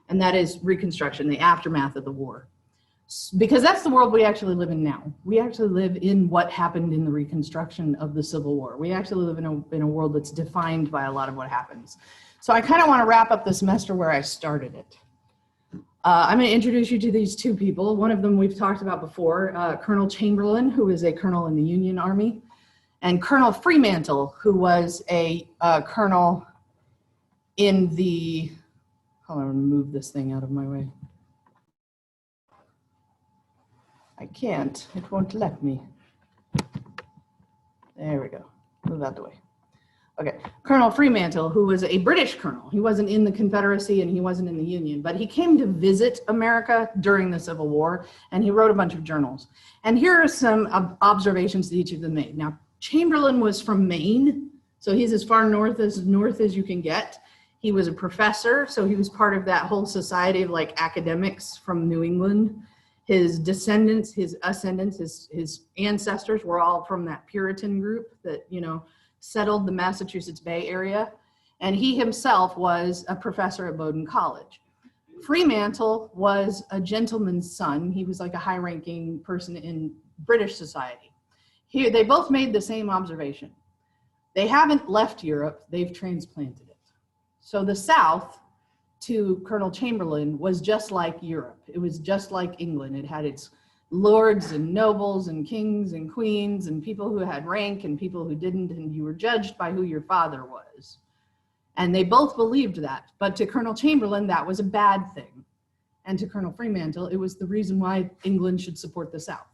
and that is Reconstruction, the aftermath of the war. Because that's the world we actually live in now. We actually live in what happened in the Reconstruction of the Civil War. We actually live in a world that's defined by a lot of what happens. So I kind of want to wrap up the semester where I started it. I'm going to introduce you to these two people. One of them we've talked about before, Colonel Chamberlain, who is a colonel in the Union Army, and Colonel Fremantle, who was a colonel in the, hold on, I'm going to move this thing out of my way. I can't, it won't let me. There we go, move out the way. Okay, Colonel Fremantle, who was a British colonel. He wasn't in the Confederacy and he wasn't in the Union, but he came to visit America during the Civil War, and he wrote a bunch of journals. And here are some observations that each of them made. Now, Chamberlain was from Maine, so he's as far north as you can get. He was a professor, so he was part of that whole society of like academics from New England. His descendants, his ascendants, his ancestors were all from that Puritan group that, you know, settled the Massachusetts Bay Area, and he himself was a professor at Bowdoin College. Fremantle was a gentleman's son. He was like a high-ranking person in British society. Here, they both made the same observation. They haven't left Europe, they've transplanted it. So the South, to Colonel Chamberlain, was just like Europe. It was just like England. It had its lords and nobles and kings and queens and people who had rank and people who didn't, and you were judged by who your father was. And they both believed that. But to Colonel Chamberlain, that was a bad thing. And to Colonel Fremantle, it was the reason why England should support the South.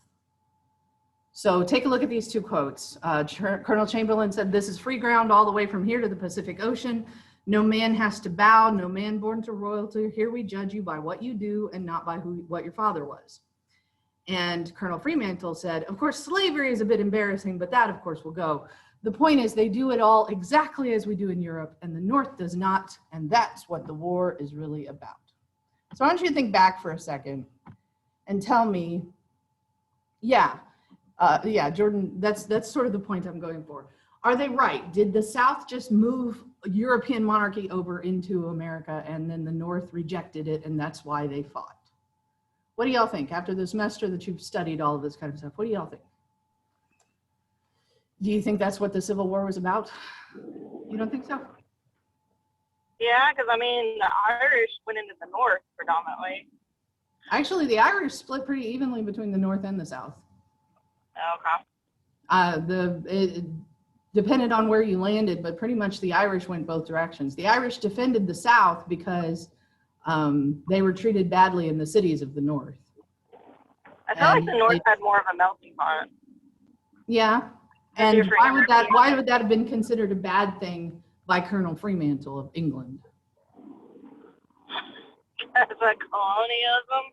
So take a look at these two quotes. Colonel Chamberlain said, "This is free ground all the way from here to the Pacific Ocean. No man has to bow, no man born to royalty. Here we judge you by what you do and not by what your father was." And Colonel Fremantle said, "Of course, slavery is a bit embarrassing, but that, of course, will go. The point is they do it all exactly as we do in Europe, and the North does not, and that's what the war is really about." So I want you to think back for a second and tell me, yeah, Jordan, that's sort of the point I'm going for. Are they right? Did the South just move European monarchy over into America, and then the North rejected it, and that's why they fought? What do y'all think? After the semester that you've studied all of this kind of stuff, what do y'all think? Do you think that's what the Civil War was about? You don't think so? Yeah, because I mean, the Irish went into the North predominantly. Actually, the Irish split pretty evenly between the North and the South. Okay. It depended on where you landed, but pretty much the Irish went both directions. The Irish defended the South because they were treated badly in the cities of the North. I feel like the North had more of a melting pot. Yeah, and why would that have been considered a bad thing by Colonel Fremantle of England? As a colonialism?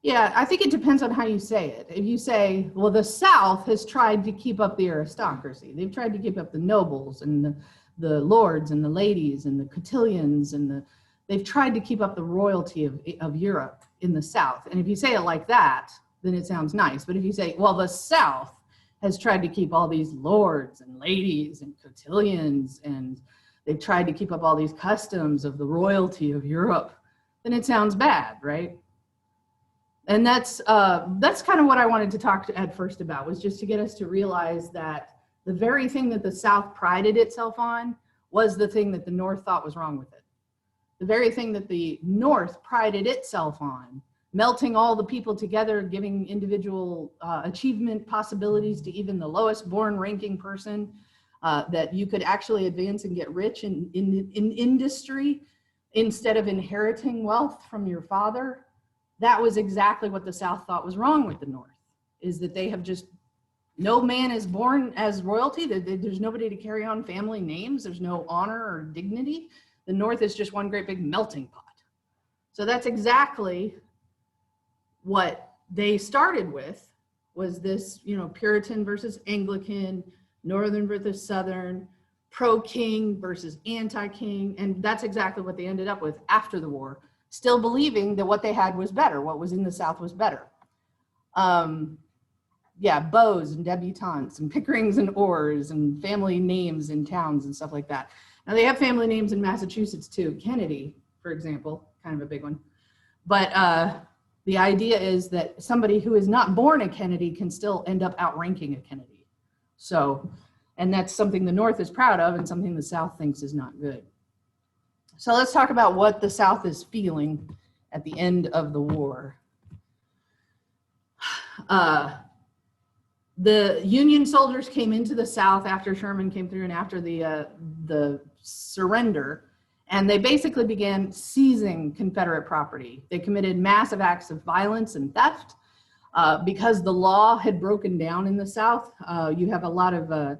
Yeah, I think it depends on how you say it. If you say, well, the South has tried to keep up the aristocracy. They've tried to keep up the nobles and the lords and the ladies and the cotillions and they've tried to keep up the royalty of Europe in the South. And if you say it like that, then it sounds nice. But if you say, well, the South has tried to keep all these lords and ladies and cotillions, and they've tried to keep up all these customs of the royalty of Europe, then it sounds bad, right? And that's kind of what I wanted to talk at first about, was just to get us to realize that the very thing that the South prided itself on was the thing that the North thought was wrong with it. The very thing that the North prided itself on, melting all the people together, giving individual achievement possibilities to even the lowest born ranking person, that you could actually advance and get rich in industry instead of inheriting wealth from your father. That was exactly what the South thought was wrong with the North, is that they have just, no man is born as royalty. There's nobody to carry on family names. There's no honor or dignity. The North is just one great big melting pot. So that's exactly what they started with, was this, you know, Puritan versus Anglican, Northern versus Southern, pro-king versus anti-king. And that's exactly what they ended up with after the war, still believing that what they had was better, what was in the South was better. Yeah, beaux and debutantes and pickerings and ores and family names in towns and stuff like that. Now they have family names in Massachusetts too. Kennedy, for example, kind of a big one. But the idea is that somebody who is not born a Kennedy can still end up outranking a Kennedy. So, and that's something the North is proud of and something the South thinks is not good. So let's talk about what the South is feeling at the end of the war. The Union soldiers came into the South after Sherman came through and after the surrender, and they basically began seizing Confederate property. They committed massive acts of violence and theft because the law had broken down in the South. You have a lot of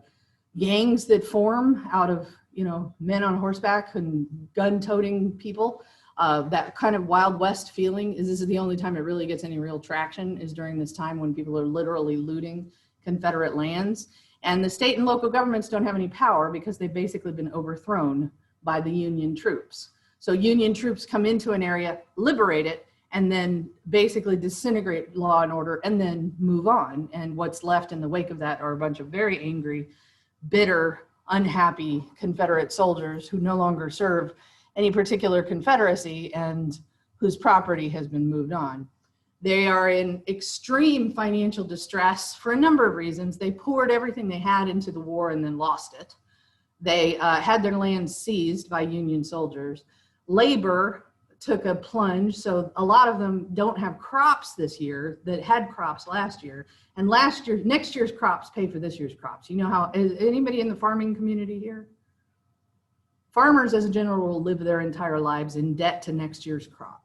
gangs that form out of, you know, men on horseback and gun-toting people. That kind of Wild West feeling is this is the only time it really gets any real traction is during this time when people are literally looting Confederate lands. And the state and local governments don't have any power because they've basically been overthrown by the Union troops. So Union troops come into an area, liberate it, and then basically disintegrate law and order and then move on. And what's left in the wake of that are a bunch of very angry, bitter, unhappy Confederate soldiers who no longer serve any particular Confederacy and whose property has been moved on. They are in extreme financial distress for a number of reasons. They poured everything they had into the war and then lost it. They had their lands seized by Union soldiers. Labor took a plunge, so a lot of them don't have crops this year that had crops last year. And next year's crops pay for this year's crops. You know how, is anybody in the farming community here? Farmers as a general rule live their entire lives in debt to next year's crop.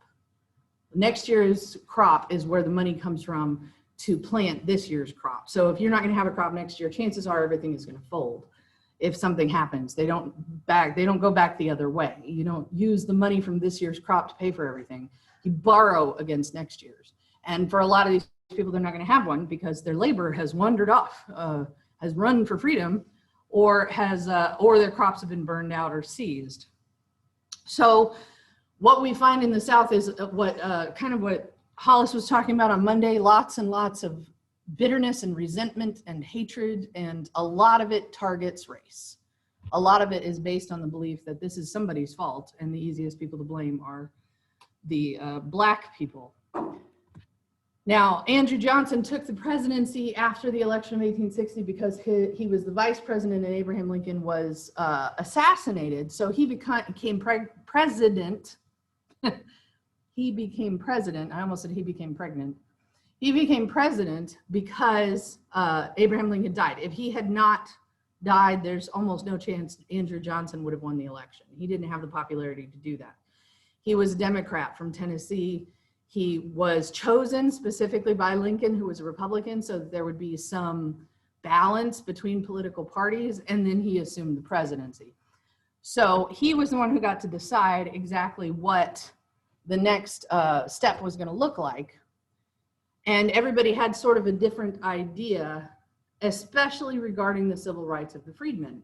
Next year's crop is where the money comes from to plant this year's crop. So if you're not going to have a crop next year, chances are everything is going to fold. If something happens, they don't go back the other way. You don't use the money from this year's crop to pay for everything. You borrow against next year's. And for a lot of these people, they're not going to have one because their labor has wandered off, has run for freedom, or their crops have been burned out or seized. So what we find in the South is what Hollis was talking about on Monday, lots and lots of bitterness and resentment and hatred, and a lot of it targets race. A lot of it is based on the belief that this is somebody's fault, and the easiest people to blame are the Black people. Now, Andrew Johnson took the presidency after the election of 1860 because he was the vice president and Abraham Lincoln was assassinated. So he became president. He became president. I almost said he became pregnant. He became president because Abraham Lincoln died. If he had not died, there's almost no chance Andrew Johnson would have won the election. He didn't have the popularity to do that. He was a Democrat from Tennessee. He was chosen specifically by Lincoln, who was a Republican, so that there would be some balance between political parties, and then he assumed the presidency. So he was the one who got to decide exactly what the next step was going to look like. And everybody had sort of a different idea, especially regarding the civil rights of the freedmen.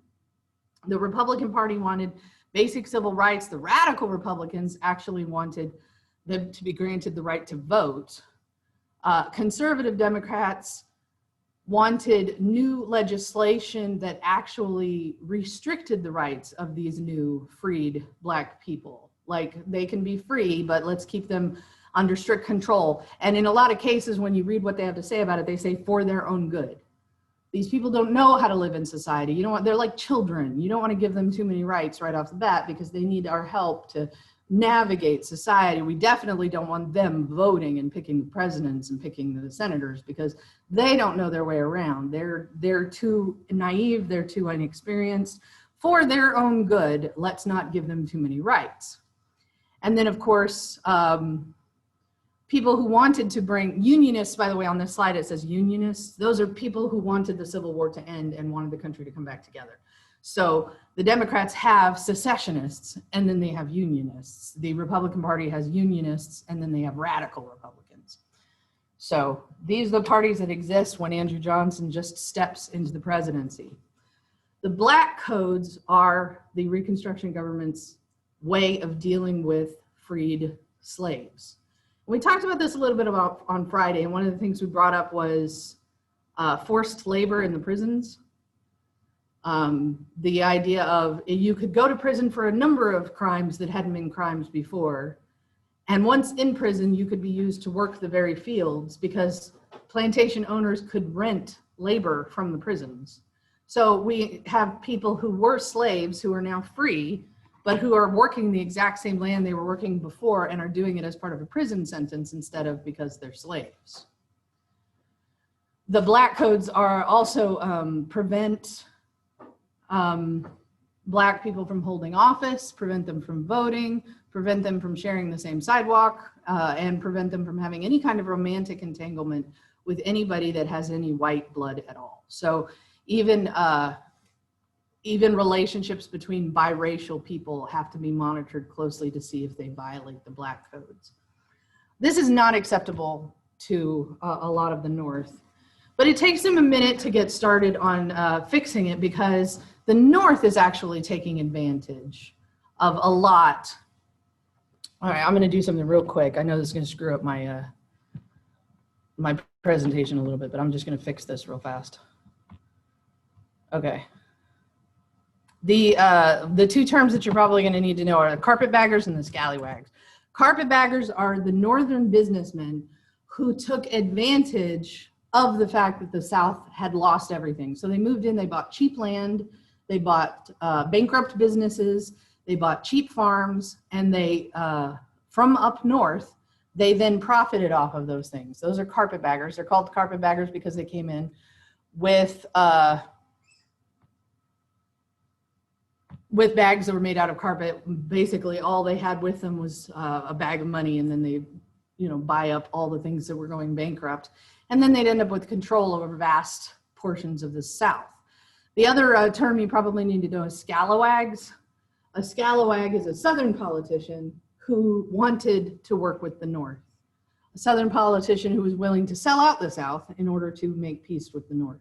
The Republican Party wanted basic civil rights. The radical Republicans actually wanted them to be granted the right to vote. Conservative Democrats wanted new legislation that actually restricted the rights of these new freed Black people. Like, they can be free, but let's keep them under strict control. And in a lot of cases, when you read what they have to say about it, they say for their own good. These people don't know how to live in society. They're like children. You don't want to give them too many rights right off the bat because they need our help to navigate society. We definitely don't want them voting and picking the presidents and picking the senators because they don't know their way around. They're too naive, they're too inexperienced. For their own good, let's not give them too many rights. And then, of course, people who wanted to bring unionists, by the way, on this slide it says unionists. Those are people who wanted the Civil War to end and wanted the country to come back together. So the Democrats have secessionists, and then they have unionists. The Republican Party has unionists, and then they have radical Republicans. So these are the parties that exist when Andrew Johnson just steps into the presidency. The Black codes are the Reconstruction government's way of dealing with freed slaves. We talked about this a little bit on Friday, and one of the things we brought up was forced labor in the prisons. The idea of you could go to prison for a number of crimes that hadn't been crimes before. And once in prison, you could be used to work the very fields because plantation owners could rent labor from the prisons. So we have people who were slaves who are now free, but who are working the exact same land they were working before and are doing it as part of a prison sentence instead of because they're slaves. The black codes are also prevent Black people from holding office, prevent them from voting, prevent them from sharing the same sidewalk, and prevent them from having any kind of romantic entanglement with anybody that has any white blood at all. So even relationships between biracial people have to be monitored closely to see if they violate the black codes. This is not acceptable to a lot of the North, but it takes them a minute to get started on fixing it because the North is actually taking advantage of a lot. All right, I'm going to do something real quick. I know this is going to screw up my my presentation a little bit, but I'm just going to fix this real fast. Okay. The two terms that you're probably going to need to know are the carpetbaggers and the scallywags. Carpetbaggers are the Northern businessmen who took advantage of the fact that the South had lost everything. So they moved in, they bought cheap land, they bought bankrupt businesses, they bought cheap farms, and they, from up north, they then profited off of those things. Those are carpetbaggers. They're called carpetbaggers because they came in with bags that were made out of carpet. Basically, all they had with them was a bag of money, and then they, buy up all the things that were going bankrupt. And then they'd end up with control over vast portions of the South. The other term you probably need to know is scalawags. A scalawag is a Southern politician who wanted to work with the North. A Southern politician who was willing to sell out the South in order to make peace with the North.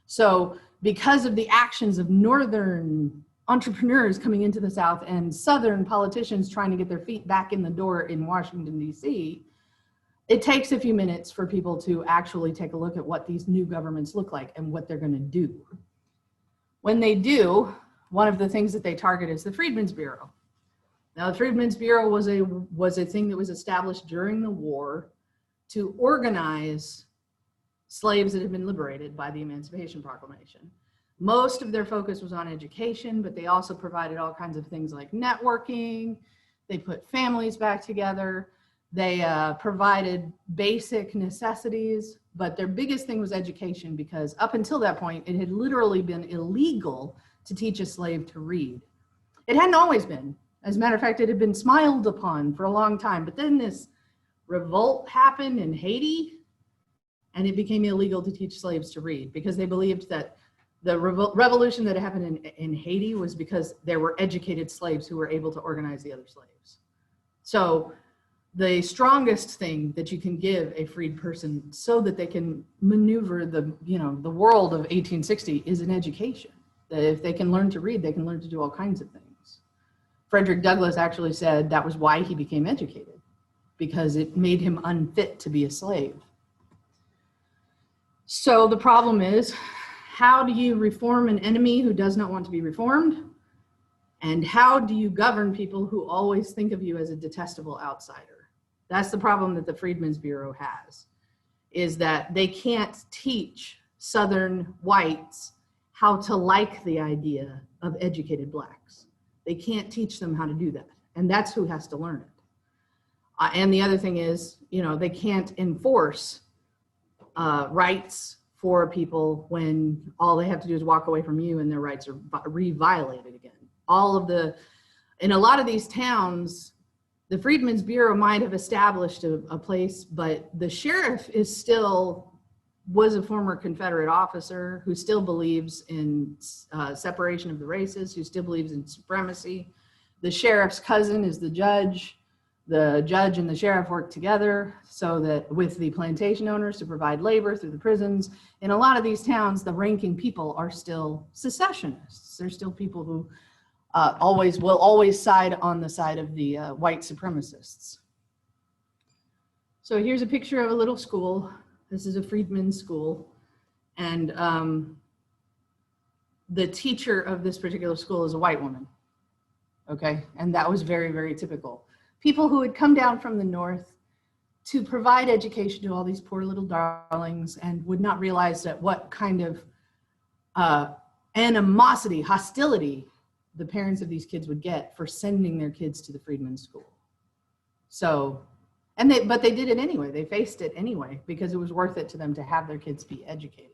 So because of the actions of Northern entrepreneurs coming into the South and Southern politicians trying to get their feet back in the door in Washington, D.C., it takes a few minutes for people to actually take a look at what these new governments look like and what they're going to do. When they do, one of the things that they target is the Freedmen's Bureau. Now, the Freedmen's Bureau was a thing that was established during the war to organize slaves that had been liberated by the Emancipation Proclamation. Most of their focus was on education, but they also provided all kinds of things like networking. They put families back together. They provided basic necessities, but their biggest thing was education because up until that point, it had literally been illegal to teach a slave to read. It hadn't always been. As a matter of fact, it had been smiled upon for a long time, but then this revolt happened in Haiti, and it became illegal to teach slaves to read because they believed that the revolution that happened in Haiti was because there were educated slaves who were able to organize the other slaves. So the strongest thing that you can give a freed person so that they can maneuver the world of 1860 is an education. That if they can learn to read, they can learn to do all kinds of things. Frederick Douglass actually said that was why he became educated, because it made him unfit to be a slave. So the problem is, how do you reform an enemy who does not want to be reformed? And how do you govern people who always think of you as a detestable outsider? That's the problem that the Freedmen's Bureau has, is that they can't teach Southern whites how to like the idea of educated blacks. They can't teach them how to do that. And that's who has to learn it. And the other thing is, they can't enforce rights for people when all they have to do is walk away from you and their rights are re-violated again. In a lot of these towns, the Freedmen's Bureau might have established a place, but the sheriff was a former Confederate officer who still believes in separation of the races, who still believes in supremacy. The sheriff's cousin is the judge. The judge and the sheriff work together so that with the plantation owners to provide labor through the prisons. In a lot of these towns, the ranking people are still secessionists. They're still people who will always side on the side of the white supremacists. So here's a picture of a little school. This is a freedmen's school. And the teacher of this particular school is a white woman. Okay, and that was very, very typical. People who had come down from the north to provide education to all these poor little darlings and would not realize that what kind of animosity, hostility the parents of these kids would get for sending their kids to the freedmen's school. So, but they did it anyway. They faced it anyway because it was worth it to them to have their kids be educated.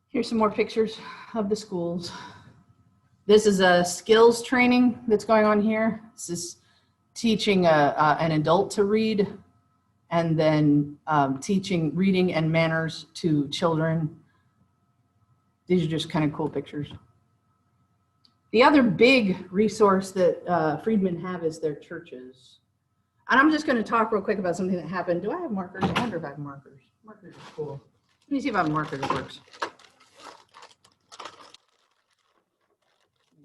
Here's some more pictures of the schools. This is a skills training that's going on here. This is teaching an adult to read, and then teaching reading and manners to children. These are just kind of cool pictures. The other big resource that freedmen have is their churches. And I'm just going to talk real quick about something that happened. Do I have markers? I wonder if I have markers. Markers are cool. Let me see if I have a marker that works.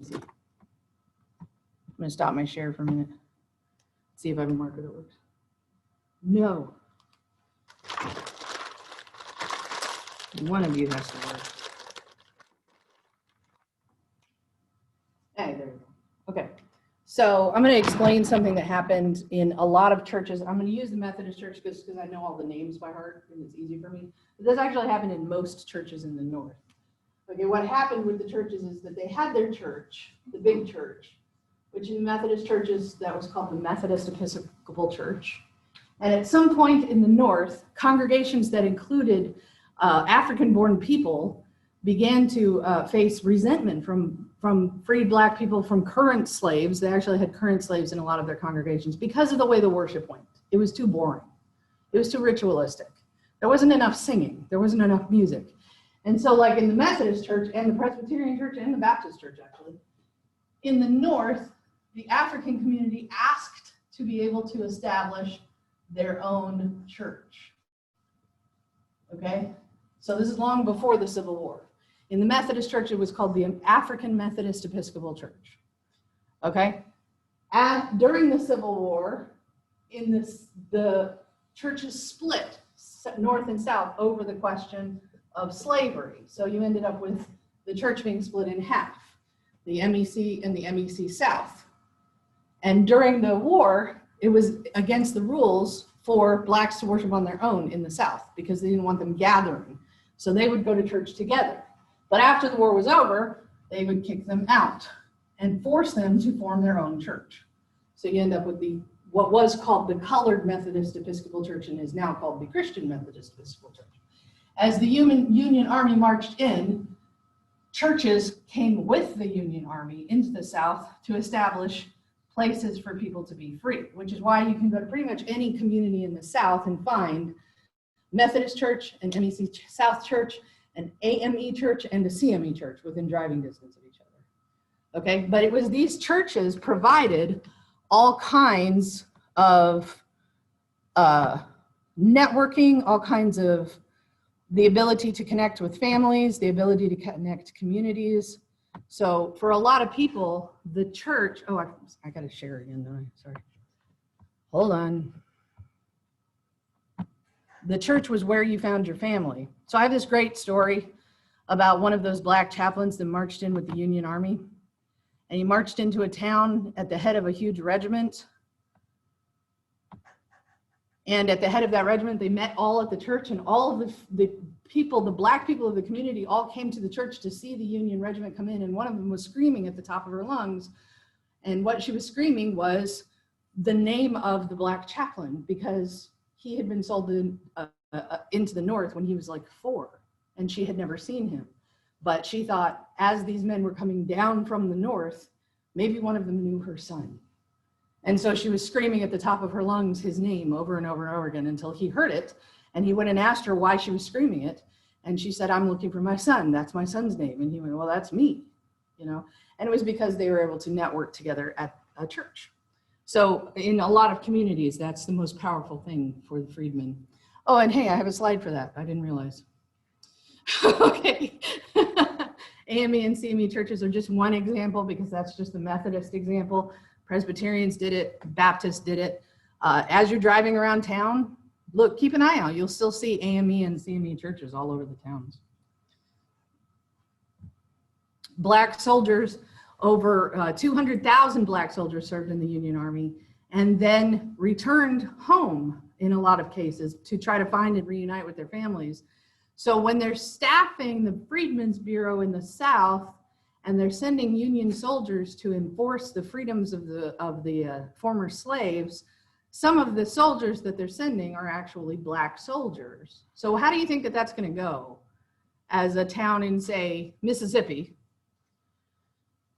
Let me see. I'm going to stop my share for a minute. See if I have a marker that works. No. One of you has to work. Hey, there you go. Okay. So I'm going to explain something that happened in a lot of churches. I'm going to use the Methodist Church because I know all the names by heart and it's easy for me. But this actually happened in most churches in the north. Okay, what happened with the churches is that they had their church, the big church, which in Methodist churches, that was called the Methodist Episcopal Church. And at some point in the north, congregations that included African-born people began to face resentment from freed Black people, from current slaves. They actually had current slaves in a lot of their congregations because of the way the worship went. It was too boring. It was too ritualistic. There wasn't enough singing. There wasn't enough music. And so like in the Methodist Church and the Presbyterian Church and the Baptist Church, actually, in the north, the African community asked to be able to establish their own church. Okay? So this is long before the Civil War. In the Methodist Church, it was called the African Methodist Episcopal Church. Okay? During the Civil War, the churches split north and south over the question of slavery. So you ended up with the church being split in half, the MEC and the MEC South. And during the war, it was against the rules for Blacks to worship on their own in the South because they didn't want them gathering. So they would go to church together. But after the war was over, they would kick them out and force them to form their own church. So you end up with what was called the Colored Methodist Episcopal Church and is now called the Christian Methodist Episcopal Church. As the Union Army marched in, churches came with the Union Army into the South to establish places for people to be free, which is why you can go to pretty much any community in the South and find Methodist Church, an MEC South Church, an AME Church, and a CME Church within driving distance of each other. Okay, but it was these churches provided all kinds of networking, all kinds of the ability to connect with families, the ability to connect communities. So for a lot of people, the church, oh, I got to share again, don't I? Sorry. Hold on. The church was where you found your family. So I have this great story about one of those Black chaplains that marched in with the Union Army. And he marched into a town at the head of a huge regiment. And at the head of that regiment, they met all at the church, and all of the people, the Black people of the community, all came to the church to see the Union regiment come in. And one of them was screaming at the top of her lungs. And what she was screaming was the name of the Black chaplain, because he had been sold into the North when he was like 4, and she had never seen him. But she thought, as these men were coming down from the North, maybe one of them knew her son. And so she was screaming at the top of her lungs his name over and over and over again until he heard it. And he went and asked her why she was screaming it. And she said, I'm looking for my son. That's my son's name. And he went, well, that's me, you know. And it was because they were able to network together at a church. So in a lot of communities, that's the most powerful thing for the freedmen. Oh, and hey, I have a slide for that. I didn't realize. Okay. AME and CME churches are just one example because that's just the Methodist example. Presbyterians did it, Baptists did it. As you're driving around town, look, keep an eye out. You'll still see AME and CME churches all over the towns. black soldiers, over 200,000 black soldiers served in the Union Army and then returned home in a lot of cases to try to find and reunite with their families. So when they're staffing the Freedmen's Bureau in the South and they're sending Union soldiers to enforce the freedoms of the former slaves, some of the soldiers that they're sending are actually black soldiers. So how do you think that that's going to go as a town in, say, Mississippi,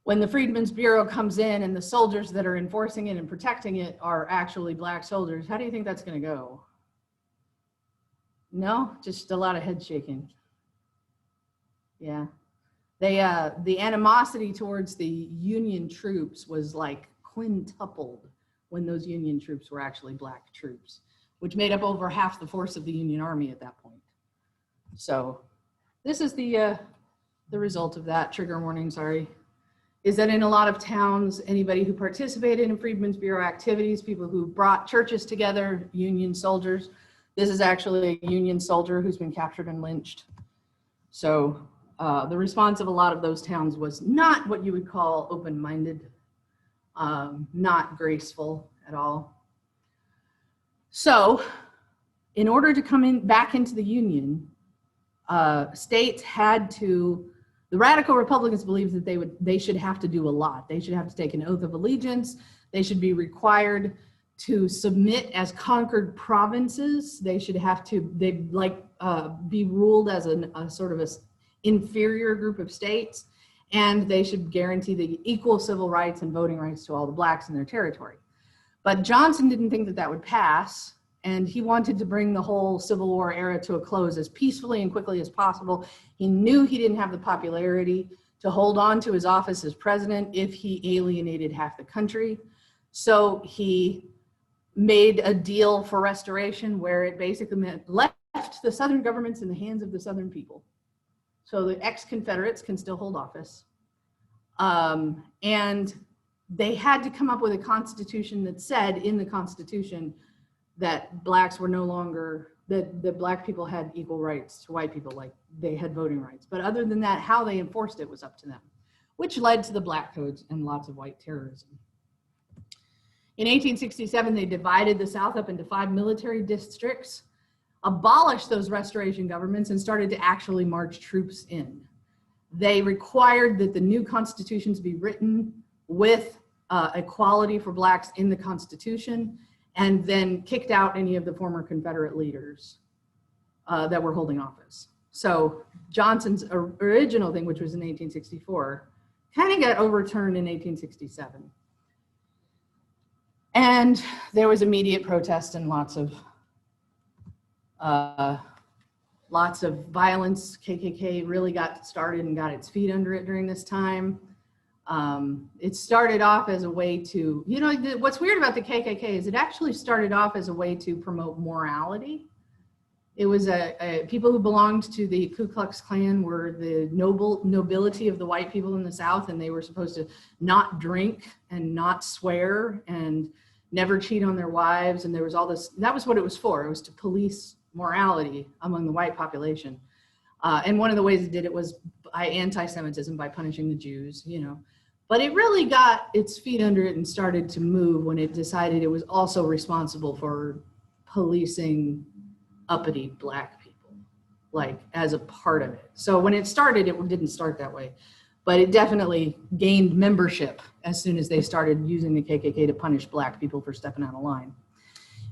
when the Freedmen's Bureau comes in and the soldiers that are enforcing it and protecting it are actually black soldiers? How do you think that's going to go? No, just a lot of head shaking. Yeah. The animosity towards the Union troops was like quintupled when those Union troops were actually black troops, which made up over half the force of the Union Army at that point. So this is the result of that. Trigger warning, sorry. Is that in a lot of towns, anybody who participated in Freedmen's Bureau activities, people who brought churches together, Union soldiers. This is actually a Union soldier who's been captured and lynched. So the response of a lot of those towns was not what you would call open-minded, not graceful at all. So in order to come back into the Union, states had to, the radical Republicans believed that they should have to do a lot. They should have to take an oath of allegiance. They should be required to submit as conquered provinces. They should have to, be ruled as a sort of a inferior group of states, and they should guarantee the equal civil rights and voting rights to all the blacks in their territory. But Johnson didn't think that that would pass, and he wanted to bring the whole Civil War era to a close as peacefully and quickly as possible. He knew he didn't have the popularity to hold on to his office as president if he alienated half the country. So he made a deal for restoration where it basically meant left the Southern governments in the hands of the Southern people. So the ex-Confederates can still hold office. And they had to come up with a constitution that said in the Constitution that blacks were no longer, that black people had equal rights to white people, like they had voting rights. But other than that, how they enforced it was up to them, which led to the black codes and lots of white terrorism. In 1867, they divided the South up into 5 military districts, abolished those restoration governments, and started to actually march troops in. They required that the new constitutions be written with equality for blacks in the Constitution, and then kicked out any of the former Confederate leaders that were holding office. So Johnson's original thing, which was in 1864, kind of got overturned in 1867. And there was immediate protest and lots of violence. KKK really got started and got its feet under it during this time. It started off as a way to, what's weird about the KKK is it actually started off as a way to promote morality. It was people who belonged to the Ku Klux Klan were the nobility of the white people in the South, and they were supposed to not drink and not swear and never cheat on their wives. And there was all this, that was what it was for. It was to police morality among the white population. And one of the ways it did it was by anti-Semitism, by punishing the Jews, But it really got its feet under it and started to move when it decided it was also responsible for policing uppity black people, like as a part of it. So when it started, it didn't start that way, but it definitely gained membership as soon as they started using the KKK to punish black people for stepping out of line.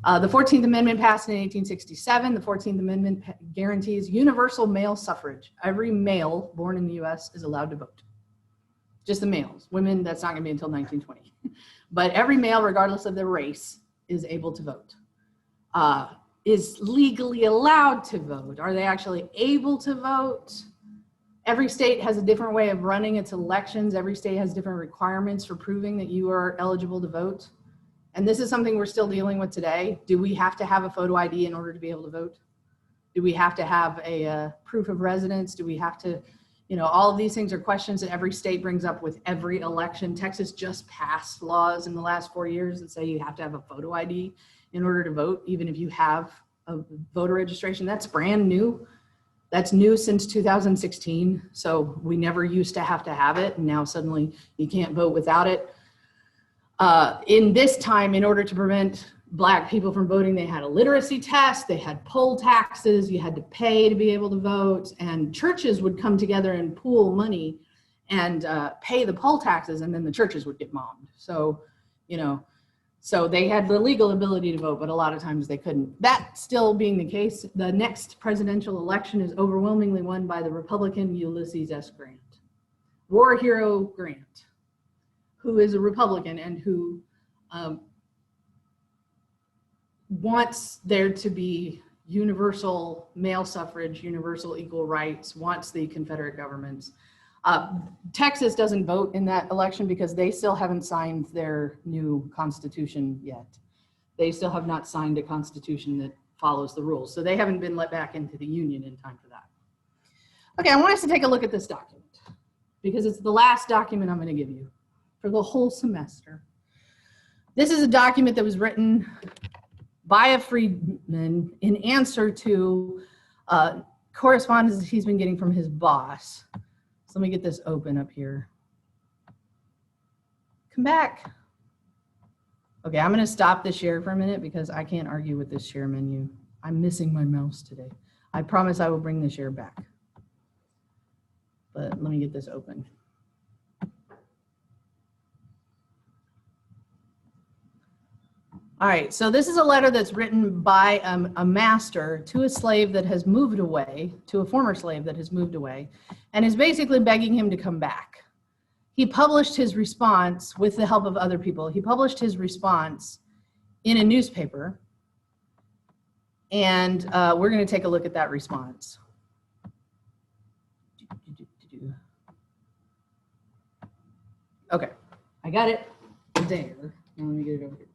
The 14th Amendment passed in 1867. The 14th Amendment guarantees universal male suffrage. Every male born in the US is allowed to vote. Just the males. Women, that's not gonna be until 1920. But every male, regardless of their race, is able to vote. Is legally allowed to vote. Are they actually able to vote? Every state has a different way of running its elections. Every state has different requirements for proving that you are eligible to vote. And this is something we're still dealing with today. Do we have to have a photo ID in order to be able to vote? Do we have to have a proof of residence? Do we have to, all of these things are questions that every state brings up with every election. Texas just passed laws in the last 4 years that say you have to have a photo ID in order to vote, even if you have a voter registration. That's brand new. That's new since 2016. So we never used to have it. And now suddenly you can't vote without it. In this time, in order to prevent Black people from voting, they had a literacy test, they had poll taxes, you had to pay to be able to vote, and churches would come together and pool money and pay the poll taxes, and then the churches would get bombed. So, so they had the legal ability to vote, but a lot of times they couldn't. That still being the case, the next presidential election is overwhelmingly won by the Republican Ulysses S. Grant, war hero Grant, who is a Republican and who wants there to be universal male suffrage, universal equal rights, wants the Confederate governments. Texas doesn't vote in that election because they still haven't signed their new constitution yet. They still have not signed a constitution that follows the rules. So they haven't been let back into the Union in time for that. Okay, I want us to take a look at this document because it's the last document I'm going to give you for the whole semester. This is a document that was written by a freedman in answer to correspondence that he's been getting from his boss. So let me get this open up here. Come back. Okay, I'm going to stop the share for a minute because I can't argue with this share menu. I'm missing my mouse today. I promise I will bring the share back. But let me get this open. All right, so this is a letter that's written by a master to a slave that has moved away, to a former slave that has moved away, and is basically begging him to come back. He published his response with the help of other people. He published his response in a newspaper, and we're going to take a look at that response. Okay, I got it there. Now let me get it over here.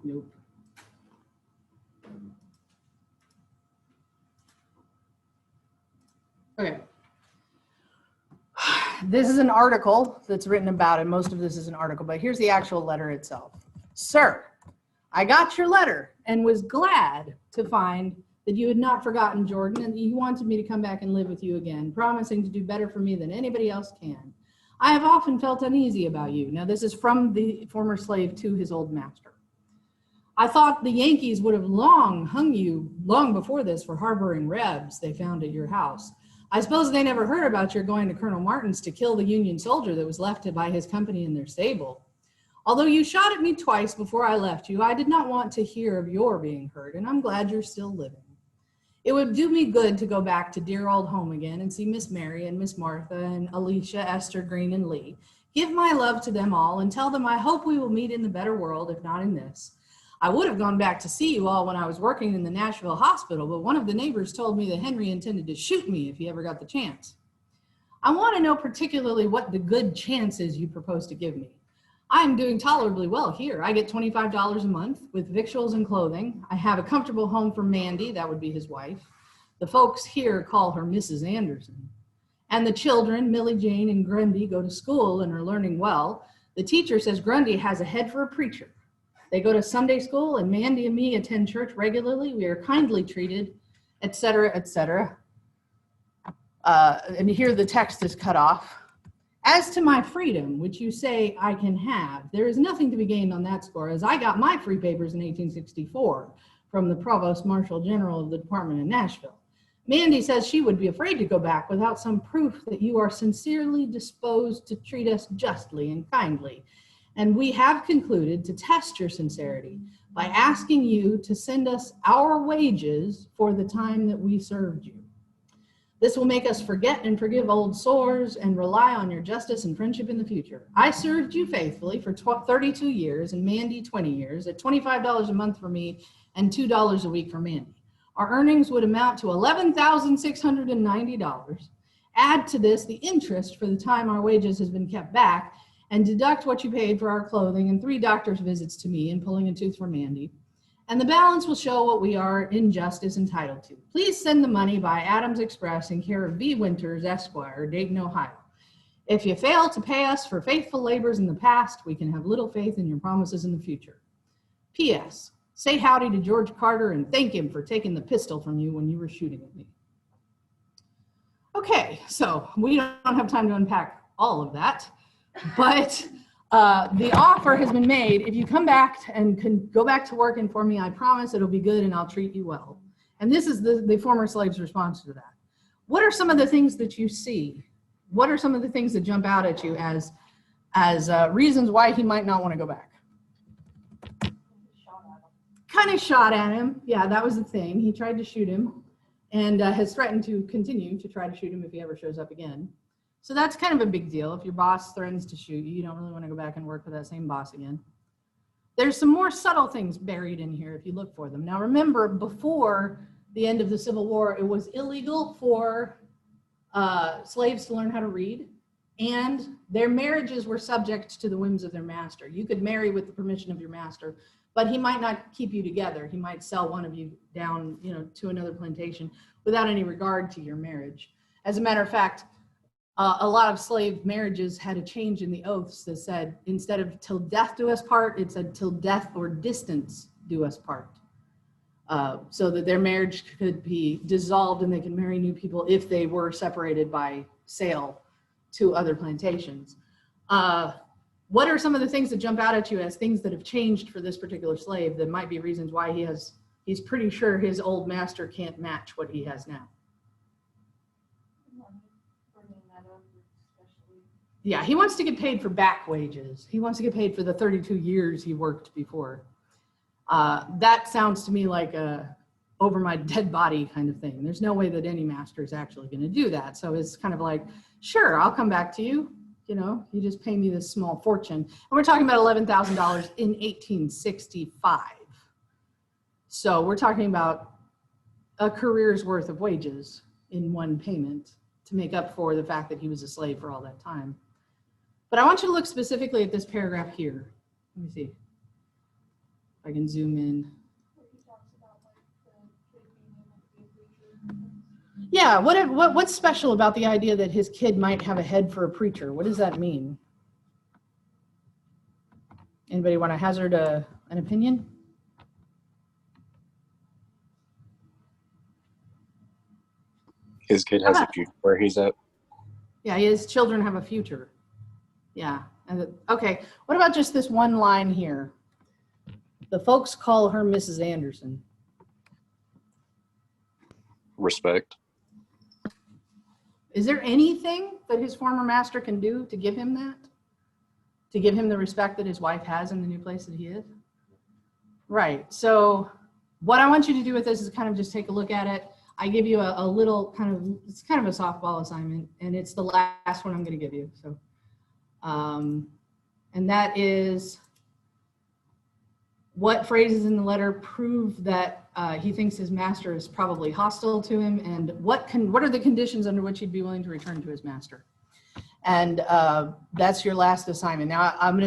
Nope. Okay. This is an article that's written about it. Most of this is an article, but here's the actual letter itself. Sir, I got your letter and was glad to find that you had not forgotten Jordan and that you wanted me to come back and live with you again, promising to do better for me than anybody else can. I have often felt uneasy about you. Now, this is from the former slave to his old master. I thought the Yankees would have long hung you long before this for harboring Rebs they found at your house. I suppose they never heard about your going to Colonel Martin's to kill the Union soldier that was left by his company in their stable. Although you shot at me twice before I left you, I did not want to hear of your being hurt, and I'm glad you're still living. It would do me good to go back to dear old home again and see Miss Mary and Miss Martha and Alicia, Esther, Green, and Lee. Give my love to them all and tell them I hope we will meet in the better world, if not in this. I would have gone back to see you all when I was working in the Nashville hospital, but one of the neighbors told me that Henry intended to shoot me if he ever got the chance. I want to know particularly what the good chance is you propose to give me. I am doing tolerably well here. I get $25 a month with victuals and clothing. I have a comfortable home for Mandy, that would be his wife. The folks here call her Mrs. Anderson. And the children, Millie Jane and Grundy, go to school and are learning well. The teacher says Grundy has a head for a preacher. They go to Sunday school, and Mandy and me attend church regularly. We are kindly treated, etc., etc. And here the text is cut off. As to my freedom, which you say I can have, there is nothing to be gained on that score, as I got my free papers in 1864 from the Provost Marshal General of the Department in Nashville. Mandy says she would be afraid to go back without some proof that you are sincerely disposed to treat us justly and kindly. And we have concluded to test your sincerity by asking you to send us our wages for the time that we served you. This will make us forget and forgive old sores and rely on your justice and friendship in the future. I served you faithfully for 32 years and Mandy 20 years at $25 a month for me and $2 a week for Mandy. Our earnings would amount to $11,690. Add to this the interest for the time our wages has been kept back, and deduct what you paid for our clothing and 3 doctor's visits to me and pulling a tooth for Mandy. And the balance will show what we are in justice entitled to. Please send the money by Adams Express in care of B. Winters, Esquire, Dayton, Ohio. If you fail to pay us for faithful labors in the past, we can have little faith in your promises in the future. P.S. Say howdy to George Carter and thank him for taking the pistol from you when you were shooting at me. Okay, so we don't have time to unpack all of that, but the offer has been made. If you come back and can go back to working for me, I promise it'll be good and I'll treat you well. And this is the former slave's response to that. What are some of the things that you see? What are some of the things that jump out at you as reasons why he might not want to go back? Kind of shot at him. Yeah, that was the thing. He tried to shoot him and has threatened to continue to try to shoot him if he ever shows up again. So that's kind of a big deal. If your boss threatens to shoot you, you don't really want to go back and work for that same boss again. There's some more subtle things buried in here if you look for them. Now remember, before the end of the Civil War, it was illegal for slaves to learn how to read, and their marriages were subject to the whims of their master. You could marry with the permission of your master, but he might not keep you together. He might sell one of you down, to another plantation without any regard to your marriage. As a matter of fact, a lot of slave marriages had a change in the oaths that said, instead of till death do us part, it said till death or distance do us part. So that their marriage could be dissolved and they can marry new people if they were separated by sale to other plantations. What are some of the things that jump out at you as things that have changed for this particular slave that might be reasons why he's pretty sure his old master can't match what he has now? Yeah, he wants to get paid for back wages. He wants to get paid for the 32 years he worked before. That sounds to me like a over my dead body kind of thing. There's no way that any master is actually going to do that. So it's kind of like, sure, I'll come back to you. You just pay me this small fortune. And we're talking about $11,000 in 1865. So we're talking about a career's worth of wages in one payment to make up for the fact that he was a slave for all that time. But I want you to look specifically at this paragraph here. Let me see if I can zoom in. Yeah, what's special about the idea that his kid might have a head for a preacher? What does that mean? Anybody want to hazard an opinion? His kid has a future where he's at. Yeah, his children have a future. Yeah. Okay, what about just this one line here? The folks call her Mrs. Anderson. Respect. Is there anything that his former master can do to give him that? To give him the respect that his wife has in the new place that he is? Right. So what I want you to do with this is kind of just take a look at it. I give you a little it's kind of a softball assignment, and it's the last one I'm going to give you. So, and that is, what phrases in the letter prove that he thinks his master is probably hostile to him, and what are the conditions under which he'd be willing to return to his master? And that's your last assignment. Now I'm going to